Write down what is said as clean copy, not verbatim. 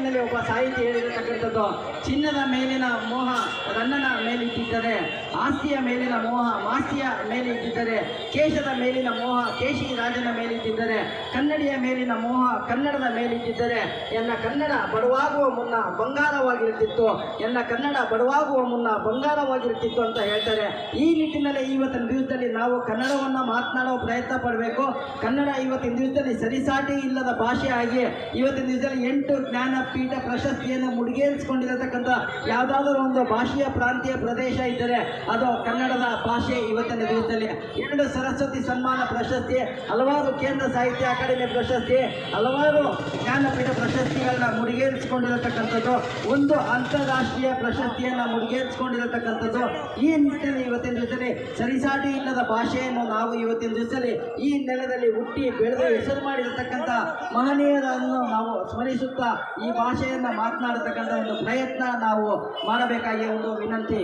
ನಿಟ್ಟಿನಲ್ಲಿ ಒಬ್ಬ ಸಾಹಿತಿ ಹೇಳಿರತಕ್ಕಂಥದ್ದು, ಚಿನ್ನದ ಮೇಲಿನ ಮೋಹ ರನ್ನನ ಮೇಲಿಟ್ಟಿದ್ದರೆ, ಆಸ್ತಿಯ ಮೇಲಿನ ಮೋಹ ಮಾಸ್ತಿಯ ಮೇಲಿಟ್ಟಿದ್ದರೆ, ಕೇಶದ ಮೇಲಿನ ಮೋಹ ಕೇಶಿ ರಾಜನ ಮೇಲಿಟ್ಟಿದ್ದರೆ, ಕನ್ನಡಿಯ ಮೇಲಿನ ಮೋಹ ಕನ್ನಡದ ಮೇಲಿಟ್ಟಿದ್ದರೆ, ಎನ್ನ ಕನ್ನಡ ಬಡವಾಗುವ ಮುನ್ನ ಬಂಗಾರವಾಗಿರುತ್ತಿತ್ತು, ಎನ್ನ ಕನ್ನಡ ಬಡವಾಗುವ ಮುನ್ನ ಬಂಗಾರವಾಗಿರುತ್ತಿತ್ತು ಅಂತ ಹೇಳ್ತಾರೆ. ಈ ನಿಟ್ಟಿನಲ್ಲಿ ಇವತ್ತಿನ ದಿವಸದಲ್ಲಿ ನಾವು ಕನ್ನಡವನ್ನು ಮಾತನಾಡುವ ಪ್ರಯತ್ನ ಪಡಬೇಕು. ಕನ್ನಡ ಇವತ್ತಿನ ದಿವಸದಲ್ಲಿ ಸರಿಸಾಟಿ ಇಲ್ಲದ ಭಾಷೆ ಆಗಿ ಇವತ್ತಿನ ದಿವಸದಲ್ಲಿ 8 ಜ್ಞಾನಪೀಠ ಪ್ರಶಸ್ತಿಯನ್ನು ಮುಡಿಗೇರಿಸಿಕೊಂಡಿರತಕ್ಕಂಥ ಯಾವುದಾದ್ರೂ ಒಂದು ಭಾಷೆಯ ಪ್ರಾಂತೀಯ ಪ್ರದೇಶ ಇದ್ದರೆ ಅದು ಕನ್ನಡದ ಭಾಷೆ. ಇವತ್ತಿನ ದಿವಸದಲ್ಲಿ 2 ಸರಸ್ವತಿ ಸನ್ಮಾನ ಪ್ರಶಸ್ತಿ, ಹಲವಾರು ಕೇಂದ್ರ ಸಾಹಿತ್ಯ ಅಕಾಡೆಮಿ ಪ್ರಶಸ್ತಿ, ಹಲವಾರು ಜ್ಞಾನಪೀಠ ಪ್ರಶಸ್ತಿಗಳನ್ನ ಮುಡಿಗೇರಿಸಿಕೊಂಡಿರತಕ್ಕಂಥದ್ದು, ಒಂದು ಅಂತಾರಾಷ್ಟ್ರೀಯ ಪ್ರಶಸ್ತಿಯನ್ನು ಮುಡಿಗೇರಿಸಿಕೊಂಡಿರತಕ್ಕಂಥದ್ದು. ಈ ನಿಟ್ಟಿನಲ್ಲಿ ಇವತ್ತಿನ ದಿವಸದಲ್ಲಿ ಸರಿಸಾಟಿ ಇಲ್ಲದ ಭಾಷೆಯನ್ನು ನಾವು ಇವತ್ತಿನ ದಿವಸದಲ್ಲಿ ಈ ನೆಲದಲ್ಲಿ ಹುಟ್ಟಿ ಬೆಳೆದು ಹೆಸರು ಮಾಡಿರತಕ್ಕಂಥ ಮಹನೀಯರನ್ನು ನಾವು ಸ್ಮರಿಸುತ್ತಾ ಈ ಭಾಷೆಯನ್ನು ಮಾತನಾಡತಕ್ಕಂಥ ಒಂದು ಪ್ರಯತ್ನ ನಾವು ಮಾಡಬೇಕಾಗಿರುವ ಒಂದು ವಿನಂತಿ.